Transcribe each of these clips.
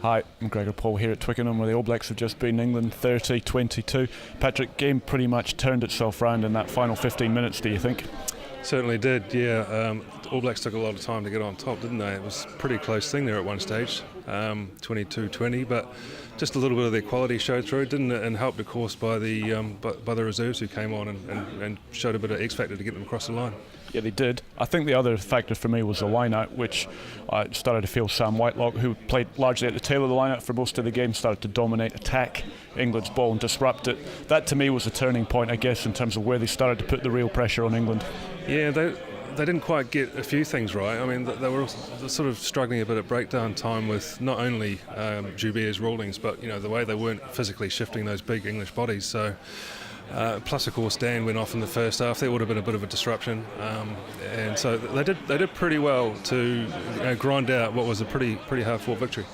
Hi, I'm Gregor Paul here at Twickenham, where the All Blacks have just beaten England 30-22. Patrick, game pretty much turned itself round in that final 15 minutes, do you think? Certainly did, yeah. The All Blacks took a lot of time to get on top, didn't they? It was a pretty close thing there at one stage, 22-20, but just a little bit of their quality showed through, didn't it? And helped, of course, by the reserves who came on and showed a bit of X factor to get them across the line. Yeah, they did. I think the other factor for me was the line-out, which I started to feel Sam Whitelock, who played largely at the tail of the line-out for most of the game, started to dominate, attack England's ball and disrupt it. That, to me, was a turning point, I guess, in terms of where they started to put the real pressure on England. Yeah, they didn't quite get a few things right. I mean, they were sort of struggling a bit at breakdown time with not only Joubert's rulings, but the way they weren't physically shifting those big English bodies. So. Plus, of course, Dan went off in the first half. There would have been a bit of a disruption, and so they did pretty well to grind out what was a pretty hard-fought victory.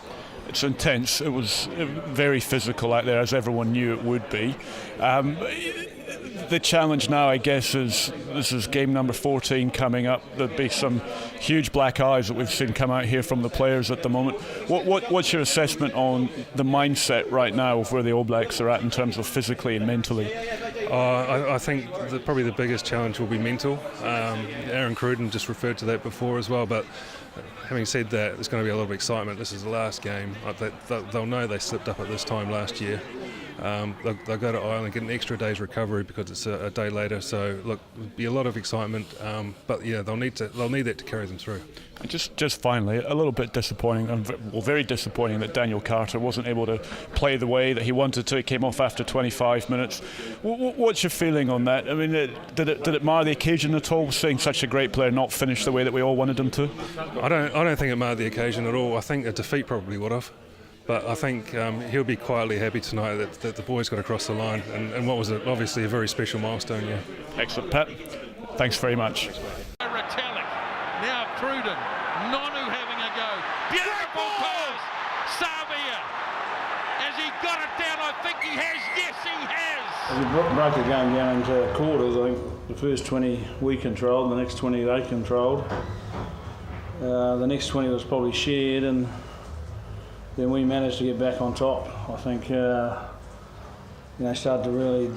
It's intense. It was very physical out there, as everyone knew it would be. The challenge now, I guess, is this is game number 14 coming up. There'll be some huge black eyes that we've seen come out here from the players at the moment. What's your assessment on the mindset right now of where the All Blacks are at in terms of physically and mentally? I think probably the biggest challenge will be mental. Aaron Cruden just referred to that before as well, but having said that, there's going to be a lot of excitement. This is the last game. They'll know they slipped up at this time last year. They'll go to Ireland, get an extra day's recovery because it's a day later. So look, there'll be a lot of excitement, but yeah, they'll need that to carry them through. And just finally, a little bit disappointing, very disappointing that Daniel Carter wasn't able to play the way that he wanted to. He came off after 25 minutes. What's your feeling on that? I mean, did it mar the occasion at all, seeing such a great player not finish the way that we all wanted him to? I don't think it marred the occasion at all. I think a defeat probably would have. But I think he'll be quietly happy tonight that the boys got across the line and what was obviously a very special milestone. Yeah. Excellent, Pat. Thanks very much. Retallick, now Cruden, Nonu having a go. Beautiful pass, Savia. Has he got it down? I think he has. Yes, he has. We broke the game down into quarters. I think the first 20 we controlled, the next 20 they controlled. The next 20 was probably shared, and then we managed to get back on top. I think, started to really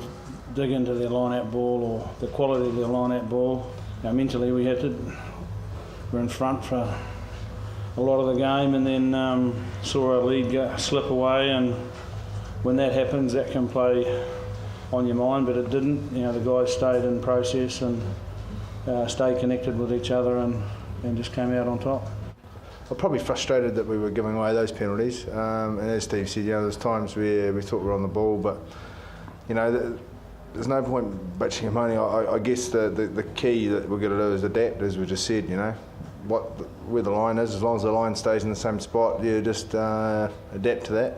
dig into their line-out ball or the quality of their line-out ball. Mentally we were in front for a lot of the game, and then saw our lead slip away, and when that happens that can play on your mind, but it didn't. The guys stayed in process and stayed connected with each other and just came out on top. I'm probably frustrated that we were giving away those penalties, and as Steve said, there's times where we thought we were on the ball, but there's no point bitching and moaning. I guess the key that we're going to do is adapt, as we just said. Where the line is, as long as the line stays in the same spot, just adapt to that.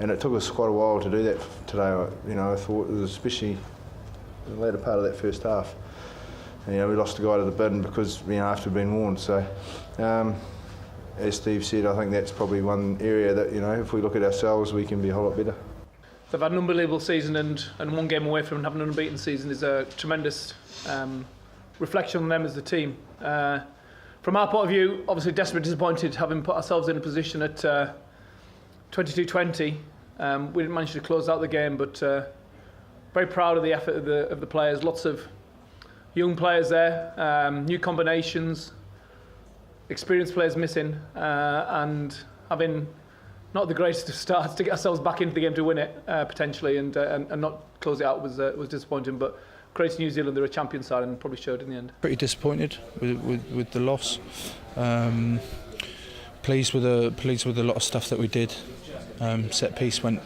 And it took us quite a while to do that today. I thought, especially the later part of that first half. We lost a guy to the bin because after being warned. So. As Steve said, I think that's probably one area that, if we look at ourselves, we can be a whole lot better. They've had an unbelievable season, and one game away from having an unbeaten season is a tremendous reflection on them as the team. From our point of view, obviously desperately disappointed having put ourselves in a position at 22-20. We didn't manage to close out the game, but very proud of the effort of the players. Lots of young players there, new combinations, experienced players missing, and having not the greatest of starts to get ourselves back into the game to win it potentially, and not close it out was disappointing. But great New Zealand, they're a champion side and probably showed in the end. Pretty disappointed with the loss. Pleased with a lot of stuff that we did. Set piece went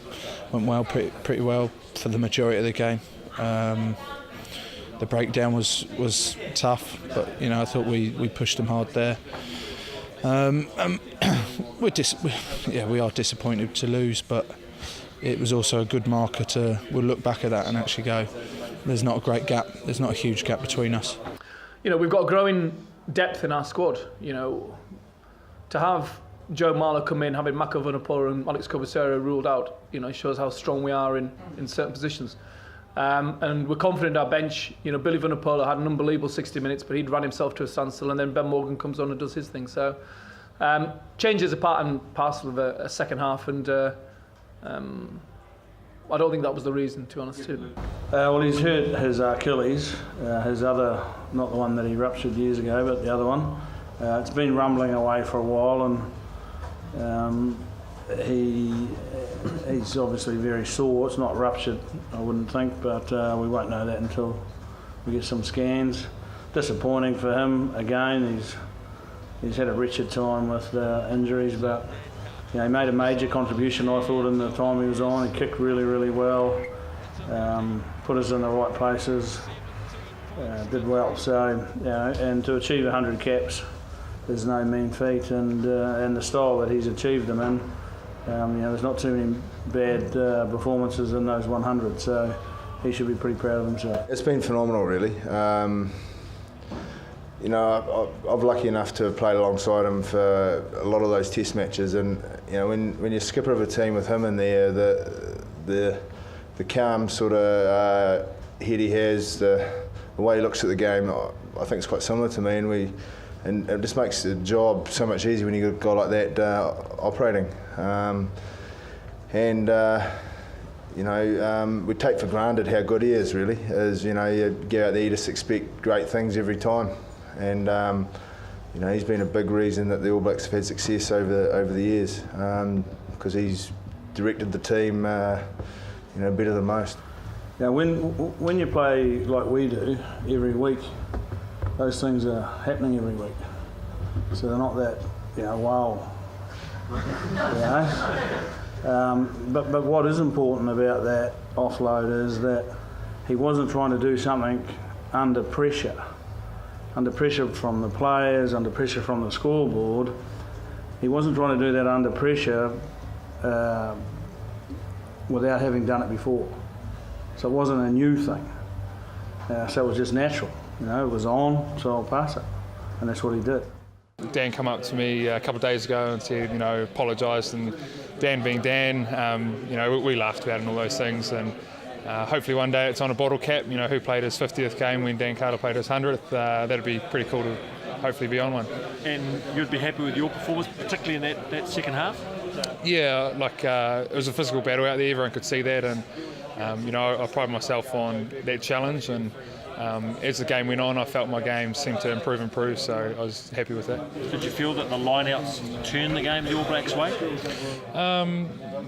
well, pretty well for the majority of the game. The breakdown was tough, but I thought we pushed them hard there. We are disappointed to lose, but it was also a good marker we'll look back at that and actually go, there's not a great gap, there's not a huge gap between us. We've got growing depth in our squad. To have Joe Marler come in, having Mako Vunipola and Alex Cobacero ruled out, shows how strong we are in certain positions. And we're confident our bench. Billy Vunipola had an unbelievable 60 minutes, but he'd run himself to a standstill, and then Ben Morgan comes on and does his thing. So Changes are part and parcel of a second half, and I don't think that was the reason, to be honest, too. Well, he's hurt his Achilles, his other, not the one that he ruptured years ago, but the other one. It's been rumbling away for a while, and he's obviously very sore. It's not ruptured, I wouldn't think, but we won't know that until we get some scans. Disappointing for him. Again, he's had a wretched time with injuries, but he made a major contribution, I thought, in the time he was on. He kicked really, really well, put us in the right places, did well. So, and to achieve 100 caps is no mean feat, and the style that he's achieved them in, there's not too many bad performances in those 100, so he should be pretty proud of himself. It's been phenomenal, really. I'm lucky enough to have played alongside him for a lot of those test matches, and when you're skipper of a team with him in there, the calm sort of head he has, the way he looks at the game, I think it's quite similar to me, and it just makes the job so much easier when you got a guy like that operating. We take for granted how good he is, really. You get out there, you just expect great things every time. And he's been a big reason that the All Blacks have had success over the years, because he's directed the team better than most. Now, when you play like we do every week, those things are happening every week, so they're not that wow. But what is important about that offload is that he wasn't trying to do something under pressure from the players, under pressure from the scoreboard. He wasn't trying to do that under pressure without having done it before. So it wasn't a new thing. So it was just natural. It was on, so I'll pass it. And that's what he did. Dan come up to me a couple of days ago and said, apologised, and Dan being Dan, we laughed about it and all those things, and hopefully one day it's on a bottle cap, who played his 50th game when Dan Carter played his 100th. That'd be pretty cool to hopefully be on one. And you'd be happy with your performance, particularly in that second half? Yeah, it was a physical battle out there, everyone could see that, and I pride myself on that challenge, and as the game went on, I felt my game seemed to improve, so I was happy with that. Did you feel that the line-outs turned the game the All Blacks' way?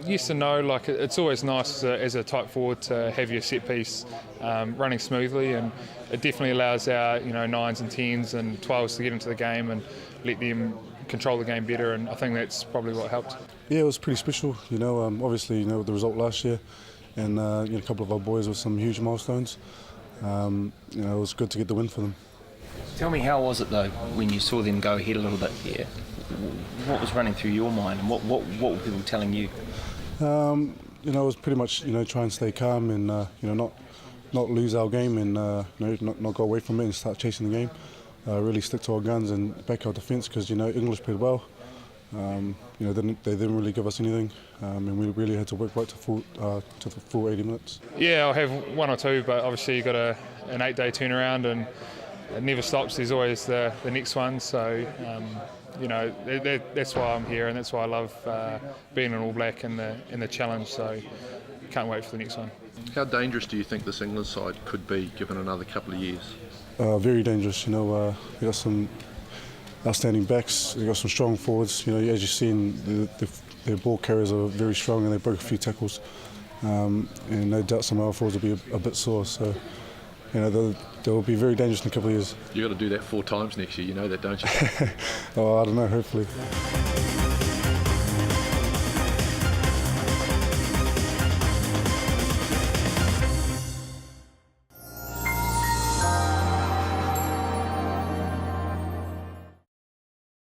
Yes and no. It's always nice as a tight forward to have your set piece running smoothly, and it definitely allows our 9s and 10s and 12s to get into the game and let them control the game better, and I think that's probably what helped. Yeah, it was pretty special. Obviously, the result last year, and a couple of our boys with some huge milestones. It was good to get the win for them. Tell me, how was it though when you saw them go ahead a little bit there? What was running through your mind, and what were people telling you? It was pretty much try and stay calm and not lose our game, and not go away from it and start chasing the game. Really stick to our guns and back our defence, because English played well. They didn't really give us anything, and we really had to work right to the full 80 minutes. Yeah, I'll have one or two, but obviously you've got an 8-day turnaround, and it never stops. There's always the next one, so that's why I'm here, and that's why I love being an All Black and the challenge. So can't wait for the next one. How dangerous do you think this England side could be given another couple of years? Very dangerous. We got some outstanding backs. They've got some strong forwards. As you've seen, their ball carriers are very strong, and they broke a few tackles. And no doubt some of our forwards will be a bit sore. So, they'll be very dangerous in a couple of years. You've got to do that 4 times next year. You know that, don't you? Oh, I don't know. Hopefully.